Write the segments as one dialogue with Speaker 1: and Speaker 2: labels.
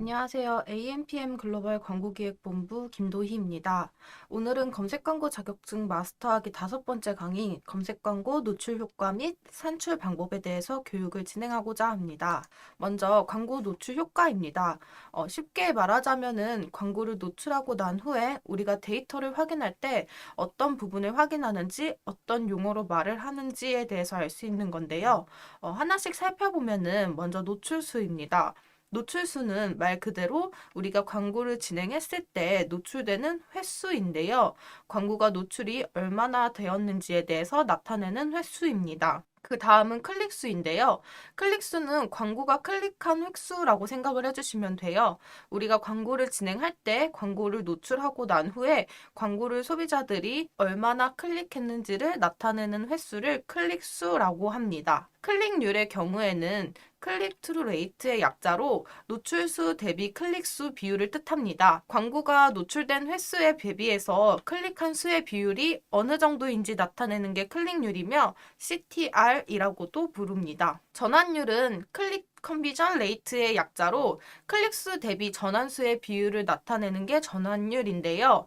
Speaker 1: 안녕하세요. AMPM 글로벌 광고기획본부 김도희입니다. 오늘은 검색광고 자격증 마스터하기 5번째 강의 검색광고 노출 효과 및 산출 방법에 대해서 교육을 진행하고자 합니다. 먼저 광고 노출 효과입니다. 쉽게 말하자면은 광고를 노출하고 난 후에 우리가 데이터를 확인할 때 어떤 부분을 확인하는지 어떤 용어로 말을 하는지에 대해서 알 수 있는 건데요. 하나씩 살펴보면은 먼저 노출수입니다. 노출수는 말 그대로 우리가 광고를 진행했을 때 노출되는 횟수인데요. 광고가 노출이 얼마나 되었는지에 대해서 나타내는 횟수입니다. 그 다음은 클릭수인데요. 클릭수는 광고가 클릭한 횟수라고 생각을 해주시면 돼요. 우리가 광고를 진행할 때 광고를 노출하고 난 후에 광고를 소비자들이 얼마나 클릭했는지를 나타내는 횟수를 클릭수라고 합니다. 클릭률의 경우에는 클릭트루 레이트의 약자로 노출수 대비 클릭수 비율을 뜻합니다. 광고가 노출된 횟수에 대비해서 클릭한 수의 비율이 어느 정도인지 나타내는 게 클릭률이며 CTR이라고도 부릅니다. 전환율은 클릭 컨비전 레이트의 약자로 클릭수 대비 전환수의 비율을 나타내는 게 전환율인데요.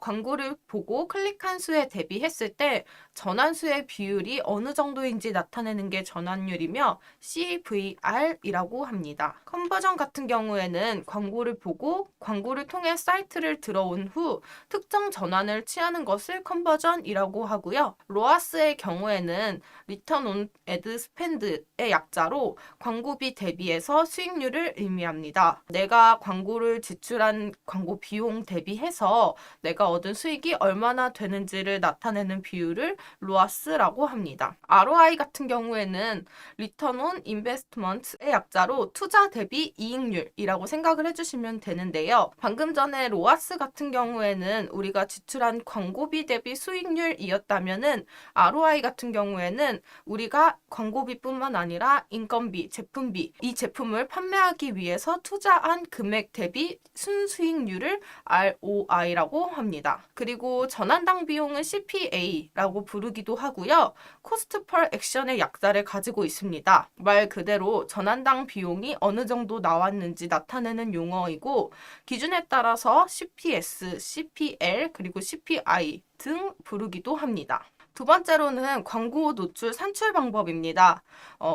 Speaker 1: 광고를 보고 클릭한 수에 대비했을 때 전환수의 비율이 어느 정도인지 나타내는 게 전환율이며 CVR이라고 합니다. 컨버전 같은 경우에는 광고를 보고 광고를 통해 사이트를 들어온 후 특정 전환을 취하는 것을 컨버전이라고 하고요. 로아스의 경우에는 리턴 온 애드 스펜드의 약자로 광고비 대비해서 수익률을 의미합니다. 내가 광고를 지출한 광고 비용 대비해서 내가 얻은 수익이 얼마나 되는지를 나타내는 비율을 로아스라고 합니다. ROI 같은 경우에는 Return on Investment의 약자로 투자 대비 이익률이라고 생각을 해주시면 되는데요. 방금 전에 로아스 같은 경우에는 우리가 지출한 광고비 대비 수익률이었다면은 ROI 같은 경우에는 우리가 광고비뿐만 아니라 인건비, 제품비, 이 제품을 판매하기 위해서 투자한 금액 대비 순수익률을 ROI라고 합니다. 그리고 전환당 비용은 CPA라고 부르기도 하고요. Cost per Action의 약자를 가지고 있습니다. 말 그대로 전환당 비용이 어느 정도 나왔는지 나타내는 용어이고 기준에 따라서 CPS, CPL, 그리고 CPI 등 부르기도 합니다. 두 번째로는 광고 노출 산출 방법입니다.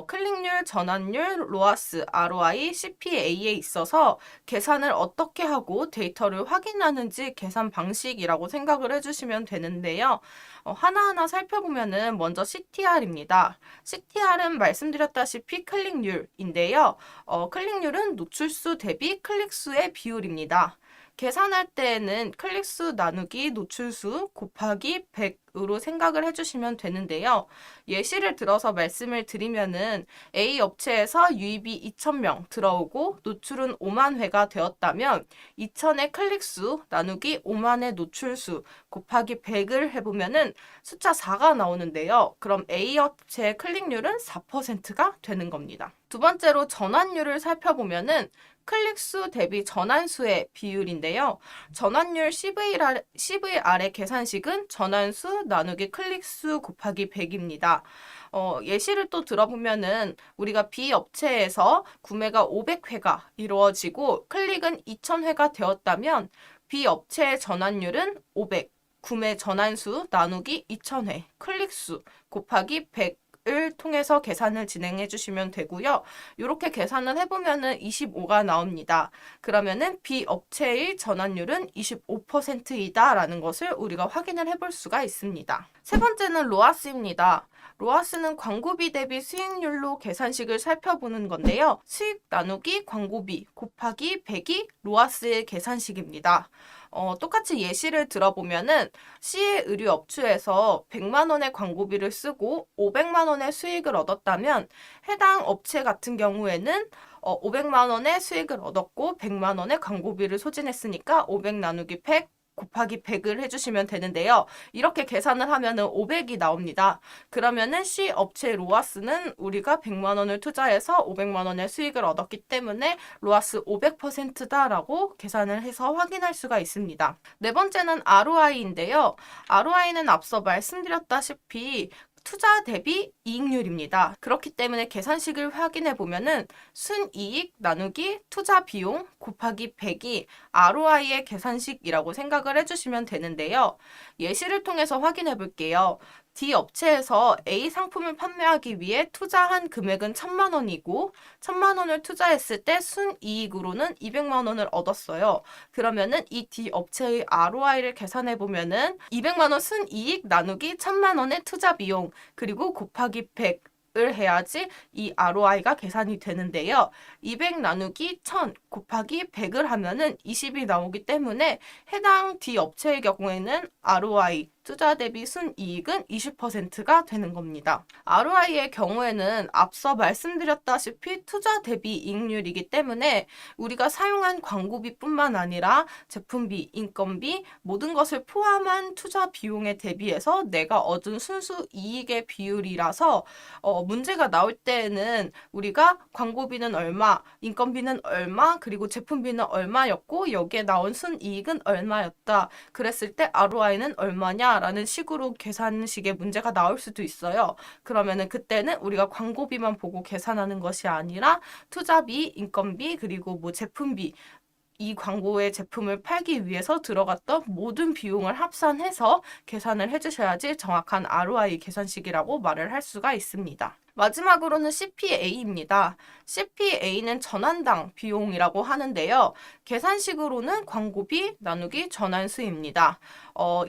Speaker 1: 클릭률, 전환율, 로아스, ROI, CPA에 있어서 계산을 어떻게 하고 데이터를 확인하는지 계산 방식이라고 생각을 해주시면 되는데요. 하나하나 살펴보면은 먼저 CTR입니다. CTR은 말씀드렸다시피 클릭률인데요. 클릭률은 노출수 대비 클릭수의 비율입니다. 계산할 때에는 클릭수 나누기 노출수 곱하기 100으로 생각을 해주시면 되는데요. 예시를 들어서 말씀을 드리면은 A 업체에서 유입이 2,000명 들어오고 노출은 5만 회가 되었다면 2,000의 클릭수 나누기 5만의 노출수 곱하기 100을 해보면은 숫자 4가 나오는데요. 그럼 A 업체의 클릭률은 4%가 되는 겁니다. 두 번째로 전환율을 살펴보면은 클릭수 대비 전환수의 비율인데요. 전환율 CVR의 계산식은 전환수 나누기 클릭수 곱하기 100입니다. 예시를 또 들어보면은 우리가 B 업체에서 구매가 500회가 이루어지고 클릭은 2000회가 되었다면 B 업체의 전환율은 500, 구매 전환수 나누기 2000회, 클릭수 곱하기 100, 을 통해서 계산을 진행해 주시면 되고요. 이렇게 계산을 해보면은 25가 나옵니다. 그러면은 B 업체의 전환율은 25%이다라는 것을 우리가 확인을 해볼 수가 있습니다. 세 번째는 로아스입니다. 로아스는 광고비 대비 수익률로 계산식을 살펴보는 건데요. 수익 나누기 광고비 곱하기 100이 로아스의 계산식입니다. 똑같이 예시를 들어보면은 C의 의류 업체에서 100만 원의 광고비를 쓰고 500만 원의 수익을 얻었다면 해당 업체 같은 경우에는 500만 원의 수익을 얻었고 100만 원의 광고비를 소진했으니까 500 나누기 100 곱하기 100을 해주시면 되는데요. 이렇게 계산을 하면은 500이 나옵니다. 그러면은 C 업체 로아스는 우리가 100만 원을 투자해서 500만 원의 수익을 얻었기 때문에 로아스 500%다라고 계산을 해서 확인할 수가 있습니다. 네 번째는 ROI인데요. ROI는 앞서 말씀드렸다시피 투자 대비 이익률입니다. 그렇기 때문에 계산식을 확인해 보면은 순이익 나누기 투자 비용 곱하기 100이 ROI의 계산식이라고 생각을 해주시면 되는데요. 예시를 통해서 확인해 볼게요. D 업체에서 A 상품을 판매하기 위해 투자한 금액은 1,000만 원이고 1,000만 원을 투자했을 때 순이익으로는 200만 원을 얻었어요. 그러면은 이 D 업체의 ROI를 계산해 보면은 200만 원 순이익 나누기 1,000만 원의 투자 비용 그리고 곱하기 100 을 해야지 이 ROI가 계산이 되는데요. 200 나누기 1000 곱하기 100을 하면은 20이 나오기 때문에 해당 D 업체의 경우에는 ROI 투자 대비 순이익은 20%가 되는 겁니다. ROI의 경우에는 앞서 말씀드렸다시피 투자 대비 이익률이기 때문에 우리가 사용한 광고비뿐만 아니라 제품비, 인건비 모든 것을 포함한 투자 비용에 대비해서 내가 얻은 순수 이익의 비율이라서 문제가 나올 때에는 우리가 광고비는 얼마, 인건비는 얼마, 그리고 제품비는 얼마였고 여기에 나온 순이익은 얼마였다. 그랬을 때 ROI는 얼마냐? 라는 식으로 계산식에 문제가 나올 수도 있어요. 그러면은 그때는 우리가 광고비만 보고 계산하는 것이 아니라 투자비, 인건비, 그리고 뭐 제품비 이 광고의 제품을 팔기 위해서 들어갔던 모든 비용을 합산해서 계산을 해주셔야지 정확한 ROI 계산식이라고 말을 할 수가 있습니다. 마지막으로는 CPA입니다. CPA는 전환당 비용이라고 하는데요. 계산식으로는 광고비 나누기 전환수입니다.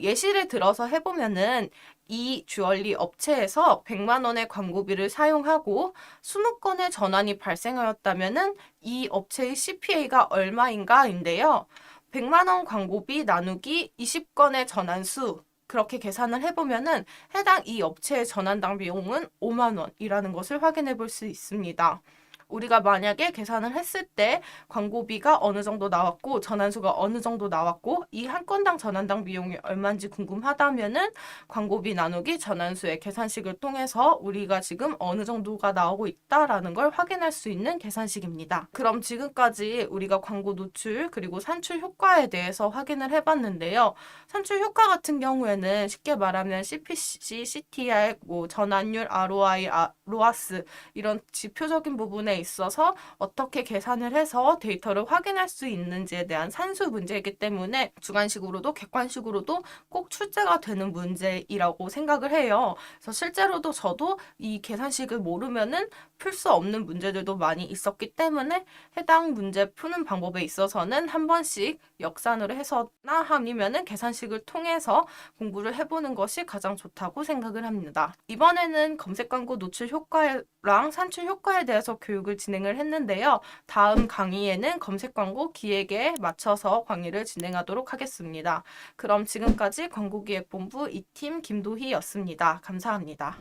Speaker 1: 예시를 들어서 해보면은 이 주얼리 업체에서 100만 원의 광고비를 사용하고 20건의 전환이 발생하였다면은 이 업체의 CPA가 얼마인가인데요. 100만 원 광고비 나누기 20건의 전환수 그렇게 계산을 해보면은 해당 이 업체의 전환당 비용은 5만 원이라는 것을 확인해 볼 수 있습니다. 우리가 만약에 계산을 했을 때 광고비가 어느 정도 나왔고 전환수가 어느 정도 나왔고 이 한 건당 전환당 비용이 얼마인지 궁금하다면은 광고비 나누기 전환수의 계산식을 통해서 우리가 지금 어느 정도가 나오고 있다라는 걸 확인할 수 있는 계산식입니다. 그럼 지금까지 우리가 광고 노출 그리고 산출 효과에 대해서 확인을 해봤는데요. 산출 효과 같은 경우에는 쉽게 말하면 CPC, CTR, 뭐 전환율, ROI, ROAS 이런 지표적인 부분에 있어서 어떻게 계산을 해서 데이터를 확인할 수 있는지에 대한 산수 문제이기 때문에 주관식으로도 객관식으로도 꼭 출제가 되는 문제이라고 생각을 해요. 그래서 실제로도 저도 이 계산식을 모르면은 풀 수 없는 문제들도 많이 있었기 때문에 해당 문제 푸는 방법에 있어서는 한 번씩 역산으로 해서나 아니면은 계산식을 통해서 공부를 해보는 것이 가장 좋다고 생각을 합니다. 이번에는 검색 광고 노출 효과랑 산출 효과에 대해서 교육을 진행을 했는데요. 다음 강의에는 검색 광고 기획에 맞춰서 강의를 진행하도록 하겠습니다. 그럼 지금까지 광고기획본부 2팀 김도희였습니다. 감사합니다.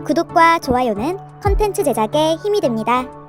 Speaker 2: 구독과 좋아요는 컨텐츠 제작에 힘이 됩니다.